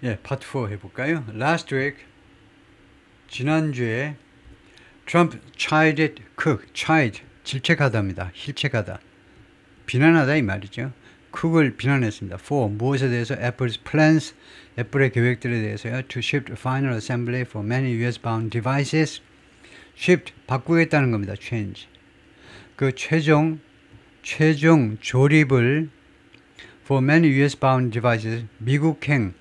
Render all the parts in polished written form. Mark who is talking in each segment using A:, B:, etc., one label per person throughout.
A: 예, 파트 4 해볼까요? Last week, 지난주에 Trump chided Cook, chide, 질책하다입니다. 힐책하다. 비난하다 이 말이죠. 쿡을 비난했습니다. For, 무엇에 대해서? Apple's plans, 애플의 계획들에 대해서요. To shift final assembly for many US-bound devices. shift, 바꾸겠다는 겁니다. change. 그 최종 조립을 for many US-bound devices, 미국행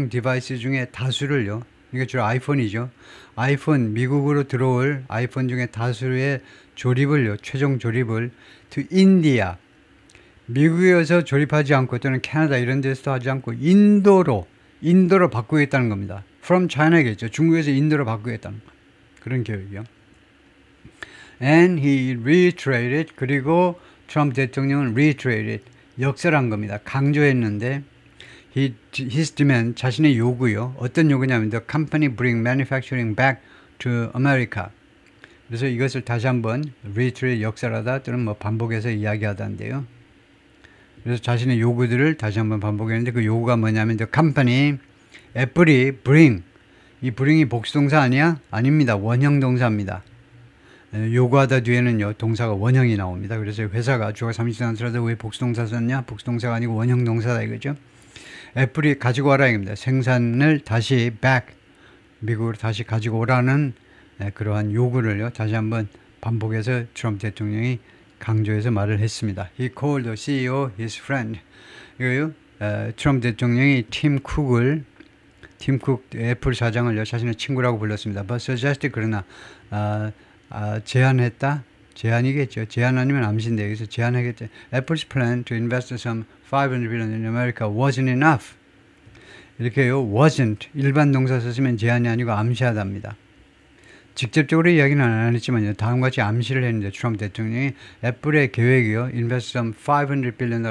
A: 디바이스 중에 다수를요. 이게 주로 아이폰이죠. 아이폰, 미국으로 들어올 아이폰 중에 다수의 조립을요. 최종 조립을 to India, 미국에서 조립하지 않고 또는 캐나다 이런 데서 하지 않고 인도로 바꾸겠다는 겁니다. From China겠죠. 중국에서 인도로 바꾸겠다는 거. 그런 계획이요. And he reiterated, 그리고 트럼프 대통령은 reiterated, 역설한 겁니다. 강조했는데 his demand, 자신의 요구요. 어떤 요구냐면 the company bring manufacturing back to America. 그래서 이것을 다시 한번 reiterate, 역설하다 또는 뭐 반복해서 이야기하다인데요. 그래서 자신의 요구들을 다시 한번 반복했는데 그 요구가 뭐냐면 the company, 애플이 bring, 이 bring이 복수동사 아니야? 아닙니다. 원형 동사입니다. 요구하다 뒤에는요 동사가 원형이 나옵니다. 그래서 회사가 주어가 삼식동사라도 왜 복수동사 썼냐? 복수동사가 아니고 원형 동사다 이거죠. 애플이 가지고 와라 이겁니다. 생산을 다시 back, 미국으로 다시 가지고 오라는 그러한 요구를요 다시 한번 반복해서 트럼프 대통령이 강조해서 말을 했습니다. He called the CEO his friend. 이거요 트럼프 대통령이 팀 쿡 애플 사장을요 자신의 친구라고 불렀습니다. But suggested, 그러나 제안했다? 제안이겠죠. 제안 아니면 암시인데 여기서 제안하겠죠. Apple's plan to invest some $500 billion in America wasn't enough. 이렇게요. wasn't, 일반 동사 썼으면 제안이 아니고 암시하답니다. 직접적으로 이야기는 안 했지만요. 다음같이 암시를 했는데 트럼프 대통령이 애플의 계획이요. invest some $500 billion,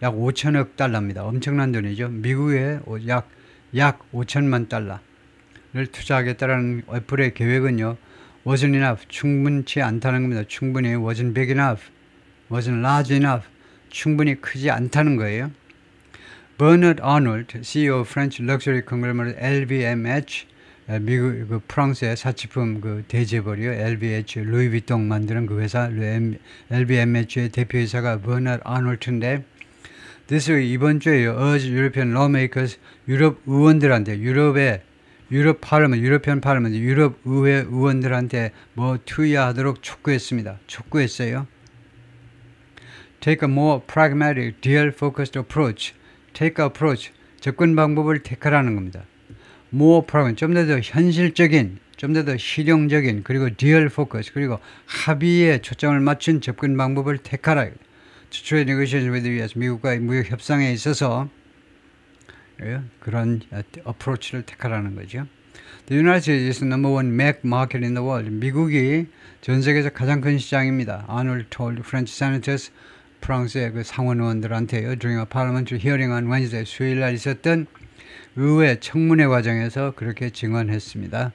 A: 약 5천억 달러입니다. 엄청난 돈이죠. 미국에 약 5천만 달러를 투자하겠다라는 애플의 계획은요. wasn't enough, 충분치 않다는 겁니다. 충분히 wasn't big enough, wasn't large enough, 충분히 크지 않다는 거예요. Bernard Arnault, CEO of French luxury conglomerate LVMH, 미국 그 프랑스의 사치품 그 대재벌이요. LVMH, 루이비통 만드는 그 회사 LVMH의 대표이사가 버나드 아놀트인데 this week, 이번 주에요. urge European lawmakers, 유럽 의원들한테 유럽 의회 의원들한테 뭐 투여하도록 촉구했어요. Take a more pragmatic, deal-focused approach. Take a approach, 접근 방법을 택하라는 겁니다. More pragmatic, 좀 더 현실적인, 좀 더 실용적인, 그리고 deal-focused, 그리고 합의에 초점을 맞춘 접근 방법을 택하라. To trade negotiations with the US, 미국과의 무역 협상에 있어서 그런 어프로치를 택하라는 거죠. The United States is the number one Mac market in the world. 미국이 전 세계에서 가장 큰 시장입니다. Arnold told French senators, 프랑스의 그 상원 의원들한테요. During a parliamentary hearing on Wednesday, 수요일 날 있었던 의회 청문회 과정에서 그렇게 증언했습니다.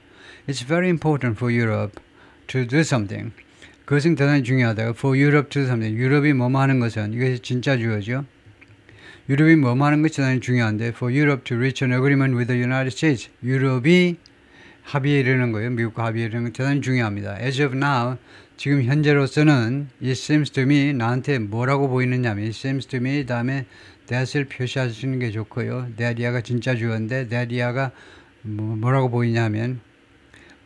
A: It's very important for Europe to do something. 그것은 대단히 중요하다. For Europe to do something. 유럽이 뭐뭐 하는 것은, 이것이 진짜 주어죠. 유럽이 뭐뭐 하는 것이 대단히 중요한데 for Europe to reach an agreement with the United States. 유럽이 합의에 이르는 거예요. 미국과 합의에 이르는 건 대단히 중요합니다. As of now, 지금 현재로서는 it seems to me, 나한테 뭐라고 보이느냐면 it seems to me 다음에 that을 표시하시는 게 좋고요. that이야가 진짜 주어인데 that이야가 뭐라고 보이냐면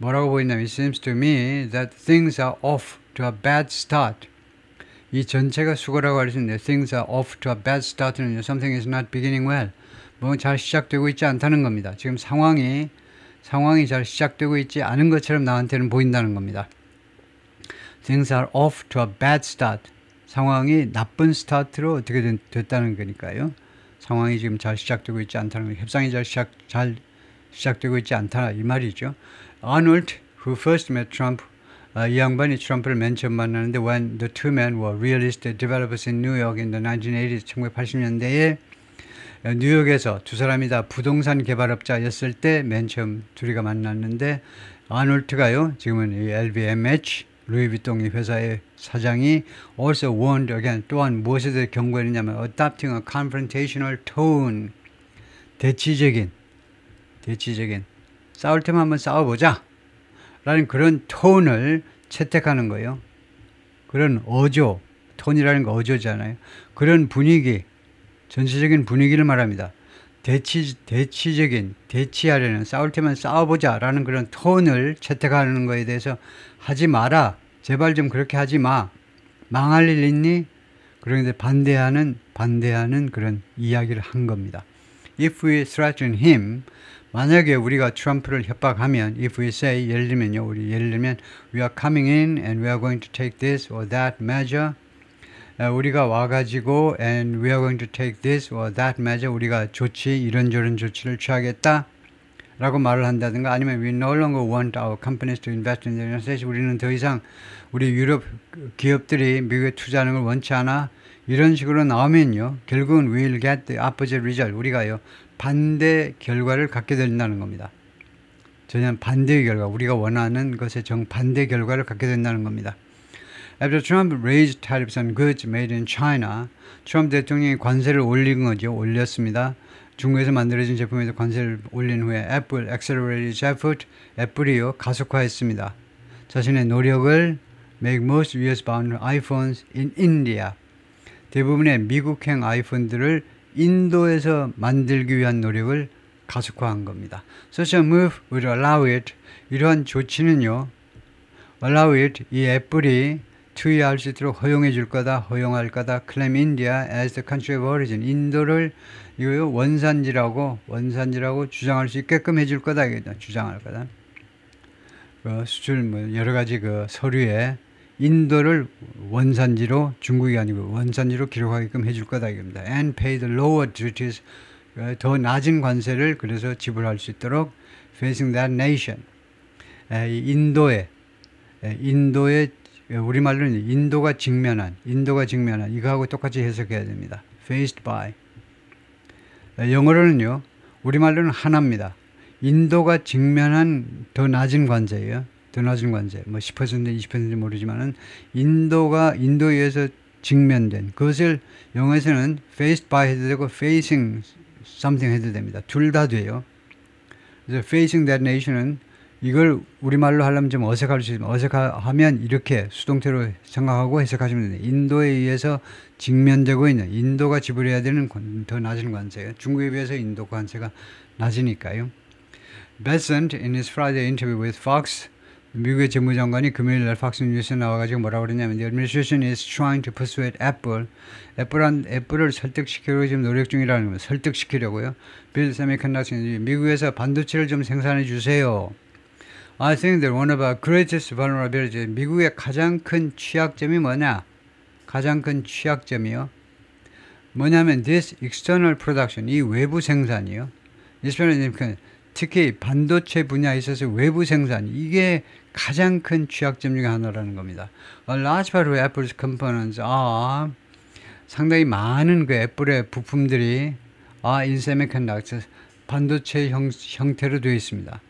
A: it seems to me that things are off to a bad start. 이 전체가 수거라고 할 수 있는데 things are off to a bad start는 something is not beginning well. 뭐 잘 시작되고 있지 않다는 겁니다. 지금 상황이 잘 시작되고 있지 않은 것처럼 나한테는 보인다는 겁니다. Things are off to a bad start. 상황이 나쁜 스타트로 어떻게 됐다는 거니까요. 상황이 지금 잘 시작되고 있지 않다는 거, 협상이 잘 시작되고 있지 않다 이 말이죠. Arnold, who first met Trump, 이 양반이 트럼프를 맨 처음 만났는데 when the two men were real estate developers in New York in the 1980s, 1980년대에 뉴욕에서 두 사람이 다 부동산 개발업자였을 때 맨 처음 둘이가 만났는데 아놀트가요. 지금은 이 LVMH, 루이비통 회사의 사장이 also warned again, 또한 무엇에 대해 경고했느냐면 adopting a confrontational tone, 대치적인 대치적인 싸울 때만 한번 싸워보자 라는 그런 톤을 채택하는 거예요. 그런 어조, 톤이라는 거 어조잖아요. 그런 분위기, 전체적인 분위기를 말합니다. 대치적인, 대치하려는, 싸울 때만 싸워보자 라는 그런 톤을 채택하는 거에 대해서 하지 마라. 제발 좀 그렇게 하지 마. 망할 일 있니? 그런데 반대하는 그런 이야기를 한 겁니다. If we threaten him, 만약에 우리가 트럼프를 협박하면, if we say, 예를 들면 we are coming in and we are going to take this or that measure. 우리가 와가지고 and we are going to take this or that measure. 우리가 이런저런 조치를 취하겠다 라고 말을 한다든가, 아니면 we no longer want our companies to invest in the United States. 우리는 더 이상 우리 유럽 기업들이 미국에 투자하는 걸 원치 않아. 이런 식으로 나오면요, 결국은 we'll get the opposite result. 우리가요, 반대 결과를 갖게 된다는 겁니다. 전혀 반대의 결과, 우리가 원하는 것의 정반대 결과를 갖게 된다는 겁니다. After Trump raised tariffs on goods made in China, 트럼프 대통령이 관세를 올린 거죠. 올렸습니다. 중국에서 만들어진 제품에도 관세를 올린 후에 Apple accelerated its effort, 애플이요, 가속화했습니다. 자신의 노력을 make most US-bound iPhones in India. 대부분의 미국행 아이폰들을 인도에서 만들기 위한 노력을 가속화한 겁니다. Such a move would allow it, 이러한 조치는요, allow it, 이 애플이 투여할 수 있도록 허용할 거다, claim India as the country of origin, 인도를 이거요, 원산지라고 주장할 수 있게끔 해줄 거다, 주장할 거다. 수출 여러 가지 서류에 인도를 원산지로, 중국이 아니고 원산지로 기록하게끔 해줄 거다 이겁니다. And pay the lower duties, 더 낮은 관세를 그래서 지불할 수 있도록 facing that nation. 인도의 우리말로는 인도가 직면한 이거하고 똑같이 해석해야 됩니다. faced by. 영어로는요, 우리말로는 하나입니다. 인도가 직면한 더 낮은 관세예요. 더 낮은 관세, 10% 20% 모르지만은 인도에 의해서 직면된 그것을 영어에서는 faced by 해도 되고 facing something 해도 됩니다. 둘 다 돼요. 그래서 facing that nation은 이걸 우리말로 하려면 좀 어색하면 이렇게 수동태로 생각하고 해석하시면 됩니다. 인도에 의해서 직면되고 있는, 인도가 지불해야 되는 더 낮은 관세예요. 중국에 비해서 인도 관세가 낮으니까요. Bessent in his Friday interview with Fox, 미국의 재무장관이 금요일 날 팍스 뉴스에 나와가지고 뭐라고 그러냐면 The administration is trying to persuade Apple. 애플을 설득시키려고 지금 노력 중이라는 겁니다. 설득시키려고요. Build semiconductor. 미국에서 반도체를 좀 생산해 주세요. I think that one of our greatest vulnerabilities, 미국의 가장 큰 취약점이 뭐냐? 가장 큰 취약점이요. 뭐냐면 this external production, 이 외부 생산이요. 특히 반도체 분야에 있어서 외부 생산, 이게 가장 큰 취약점 중에 하나라는 겁니다. A large part of Apple's components are, 상당히 많은 그 애플의 부품들이 are in semiconductors, 반도체 형태로 되어 있습니다.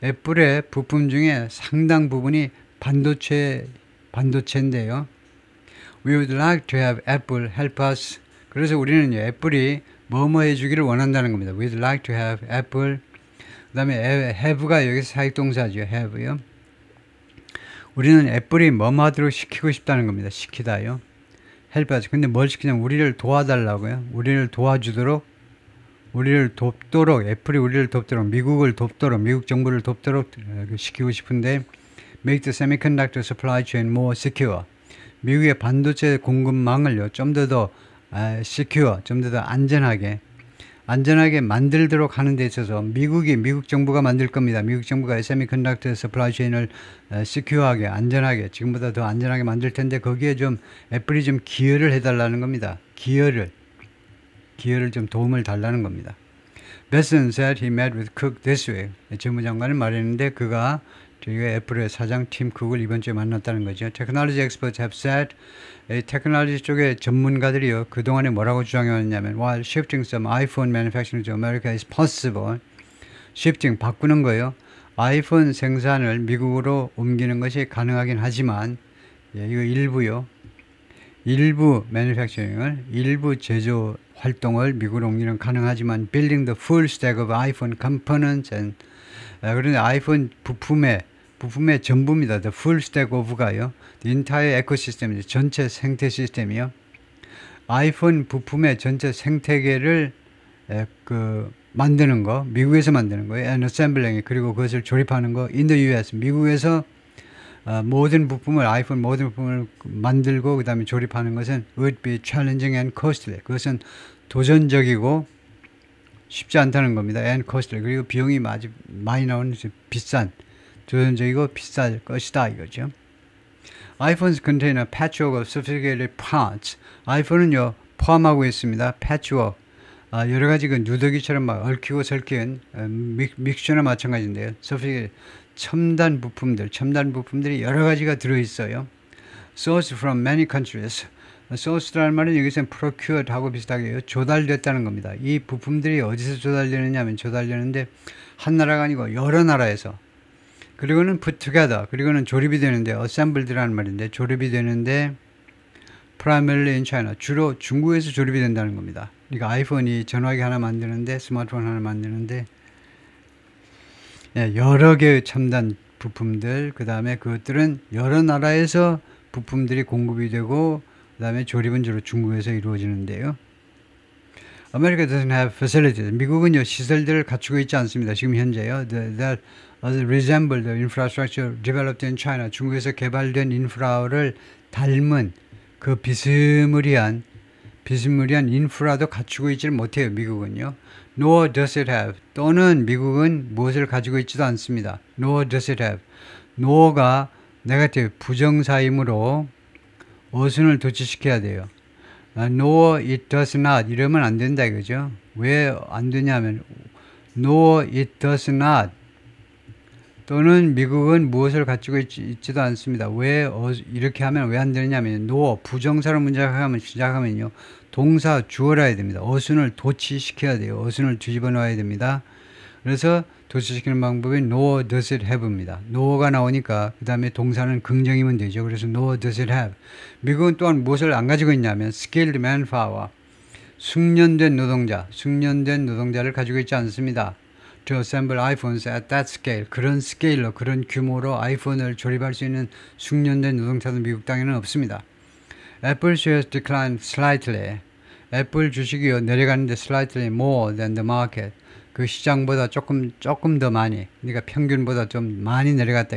A: 애플의 부품 중에 상당 부분이 반도체인데요. We would like to have Apple help us. 그래서 우리는 애플이 뭐뭐 해주기를 원한다는 겁니다. We'd like to have Apple. 그 다음에 have가 여기서 사역동사죠. have요. 우리는 애플이 뭐뭐 하도록 시키고 싶다는 겁니다. 시키다요. help us. 근데 뭘 시키냐면 우리를 도와달라고요. 우리를 도와주도록, 우리를 돕도록, 애플이 우리를 돕도록, 미국을 돕도록, 미국 정부를 돕도록 시키고 싶은데 make the semiconductor supply chain more secure. 미국의 반도체 공급망을요, 좀 더 secure, 좀 더 안전하게 만들도록 하는 데 있어서 미국 정부가 만들 겁니다. 미국 정부가 세미컨덕터 서플라이 체인을 시큐어하게, 안전하게, 지금보다 더 안전하게 만들 텐데 거기에 좀 애플이 좀 기여를 해달라는 겁니다. 기여를 좀 도움을 달라는 겁니다. Besson said he met with Cook this week. 재무장관을 말했는데 그가 저희가 애플의 사장 팀 쿡을 이번 주에 만났다는 거죠. Technology experts have said, 테크놀로지 쪽의 전문가들이요, 그동안에 뭐라고 주장해왔냐면 while shifting some iPhone manufacturing to America is possible, shifting, 바꾸는 거예요. 아이폰 생산을 미국으로 옮기는 것이 가능하긴 하지만, 이거 일부 manufacturing을, 일부 제조 활동을 미국으로 옮기는 가능하지만 building the full stack of iPhone components and 그런데 아이폰 부품의 전부입니다. The full stack of가요. The entire ecosystem, 전체 생태 시스템이요. 아이폰 부품의 전체 생태계를 만드는 거, 미국에서 만드는 거예요. and assembling, 그리고 그것을 조립하는 거 in the US, 미국에서 모든 부품을 만들고 그 다음에 조립하는 것은 would be challenging and costly. 그것은 도전적이고 쉽지 않다는 겁니다. and costly. 그리고 비용이 많이 나오는 비싼, 도전적이고 비쌀 것이다 이거죠. iPhones contain a patchwork of sophisticated parts. 아이폰은요 포함하고 있습니다. patchwork. 여러 가지 그 누더기처럼 막 얽히고 설킨 믹스처나 마찬가지인데요. sophisticated. 첨단 부품들이 여러 가지가 들어있어요. Sourced from many countries. sourced라는 말은 여기서는 procured 하고 비슷하게 조달됐다는 겁니다. 이 부품들이 어디서 조달되느냐 하면 조달되는데 한 나라가 아니고 여러 나라에서, 그리고는 put together, 그리고는 조립이 되는데 assembled라는 말인데 조립이 되는데 primarily in China, 주로 중국에서 조립이 된다는 겁니다. 그러니까 아이폰이 전화기 하나 만드는데, 스마트폰 하나 만드는데 여러 개의 첨단 부품들, 그 다음에 그것들은 여러 나라에서 부품들이 공급이 되고 그 다음에 조립은 주로 중국에서 이루어지는데요. America doesn't have facilities. 미국은요 시설들을 갖추고 있지 않습니다. 지금 현재요. That resemble the infrastructure developed in China. 중국에서 개발된 인프라를 닮은 그 비스무리한 인프라도 갖추고 있지를 못해요. 미국은요. Nor does it have. 또는 미국은 무엇을 가지고 있지도 않습니다. Nor does it have. nor가 네거티브 부정사이므로 어순을 도치시켜야 돼요. nor it does not 이러면 안 된다 이거죠. 왜 안 되냐면 nor it does not 또는 미국은 무엇을 갖추고 있지도 않습니다. 왜 이렇게 하면 왜 안 되느냐면 nor 부정사로 시작하면요 동사 주어라 해야 됩니다. 어순을 도치시켜야 돼요. 어순을 뒤집어 놔야 됩니다. 그래서 도치시키는 방법이 nor does it have입니다. nor가 나오니까 그 다음에 동사는 긍정이면 되죠. 그래서 nor does it have. 미국은 또한 무엇을 안 가지고 있냐면 skilled manpower, 숙련된 노동자를 가지고 있지 않습니다. To assemble iPhones at that scale, 그런 스케일로, 그런 규모로 아이폰을 조립할 수 있는 숙련된 노동자도 미국 땅에는 없습니다. Apple shares declined slightly. 애플 주식이 내려가는데 slightly more than the market. 그 시장보다 조금 더 많이, 그러니까 평균보다 좀 많이 내려갔다.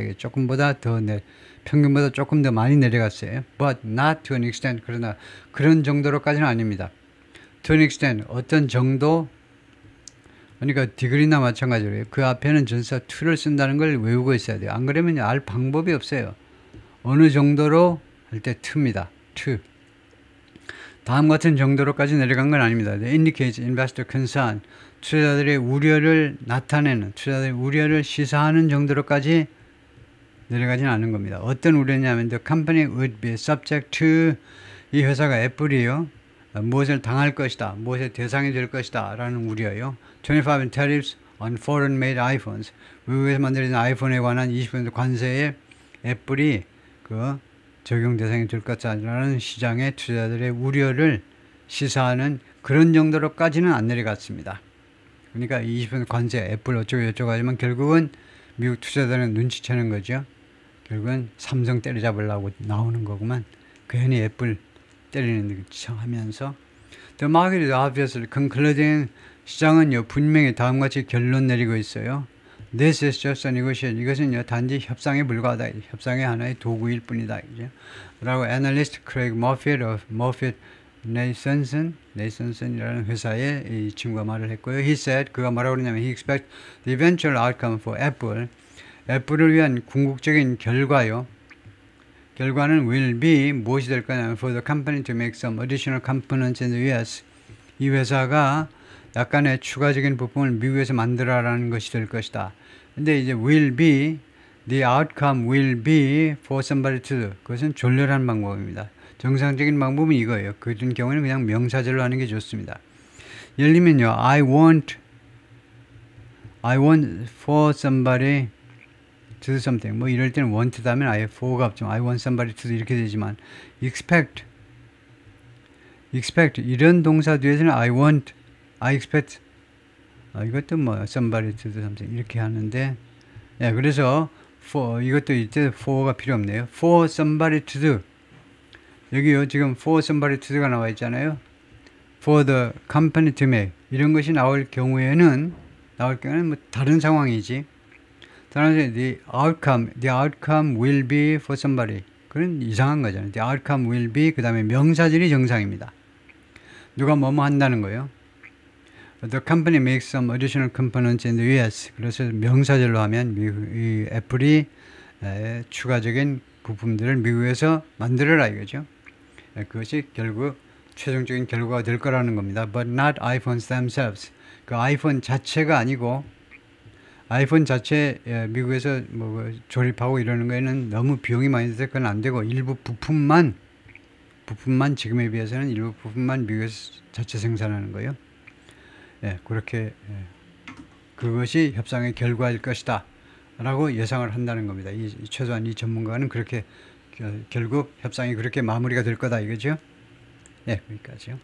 A: 평균보다 조금 더 많이 내려갔어요. But not to an extent. 그러나 그런 정도로까지는 아닙니다. To an extent, 어떤 정도, 그러니까 디그리나 마찬가지로 그 앞에는 전사 to를 쓴다는 걸 외우고 있어야 돼요. 안 그러면 알 방법이 없어요. 어느 정도로 할 때 to입니다. to. 다음 같은 정도로까지 내려간 건 아닙니다. It indicates investor concern. 투자자들의 우려를 나타내는, 투자자들의 우려를 시사하는 정도로까지 내려가지는 않은 겁니다. 어떤 우려냐면 the company would be subject to, 이 회사가 애플이요, 무엇을 당할 것이다, 무엇의 대상이 될 것이다 라는 우려요. 25% tariffs on foreign made iPhones. 외국에서 만들어진 아이폰에 관한 20% 관세에 애플이 적용 대상이 될 것이라는 시장의 투자자들의 우려를 시사하는 그런 정도로까지는 안 내려갔습니다. 그러니까 20% 관세, 애플 어쩌고 하지만 결국은 미국 투자자들은 눈치채는 거죠. 결국은 삼성 때려잡으려고 나오는 거구만. 괜히 애플 때리는 척 하면서 The market is obviously concluding. 시장은요 분명히 다음같이 결론 내리고 있어요. This is just a negotiation. 이것은요 단지 협상에 불과하다. 협상의 하나의 도구일 뿐이다. 이제. 라고 애널리스트 크레이그 머핏 of Moffitt Nathanson이라는 회사에 이 친구가 말을 했고요. He said, 그가 뭐라고 그러냐면 he expects the eventual outcome for Apple. 애플을 위한 궁극적인 결과는 will be 무엇이 될 거냐면 for the company to make some additional components in the US. 이 회사가 약간의 추가적인 부품을 미국에서 만들어라는 것이 될 것이다. 근데 이제 will be, the outcome will be for somebody to do. 그것은 졸렬한 방법입니다. 정상적인 방법은 이거예요. 그런 경우는 그냥 명사절로 하는 게 좋습니다. 예를 들면요, I want for somebody to do something. 뭐 이럴 때는 want 다음에 아예 for가 없죠. I want somebody to do 이렇게 되지만 expect expect 이런 동사 뒤에서는 I want, I expect 이것도 뭐 somebody to do something 이렇게 하는데 예, 그래서 for 이것도 이제 for가 필요 없네요. for somebody to do 여기요 지금 for somebody to do가 나와 있잖아요. for the company to make 이런 것이 나올 경우에는 뭐 다른 상황이지. 다른 the outcome will be for somebody 그건 이상한 거잖아요. the outcome will be 그 다음에 명사절이 정상입니다. 누가 뭐뭐 한다는 거예요. The company makes some additional components in the US. 그래서 명사절로 하면 이 애플이 추가적인 부품들을 미국에서 만들어라 이거죠. 그것이 결국 최종적인 결과가 될 거라는 겁니다. But not iPhones themselves. 그 아이폰 자체가 아니고 아이폰 자체 미국에서 뭐 조립하고 이러는 거에는 너무 비용이 많이 들어서 그건 안 되고 일부 부품만 지금에 비해서는 일부 부품만 미국에서 자체 생산하는 거예요. 예, 그렇게 그것이 협상의 결과일 것이다 라고 예상을 한다는 겁니다. 최소한 이 전문가는 그렇게 결국 협상이 그렇게 마무리가 될 거다 이거죠. 네, 여기까지요.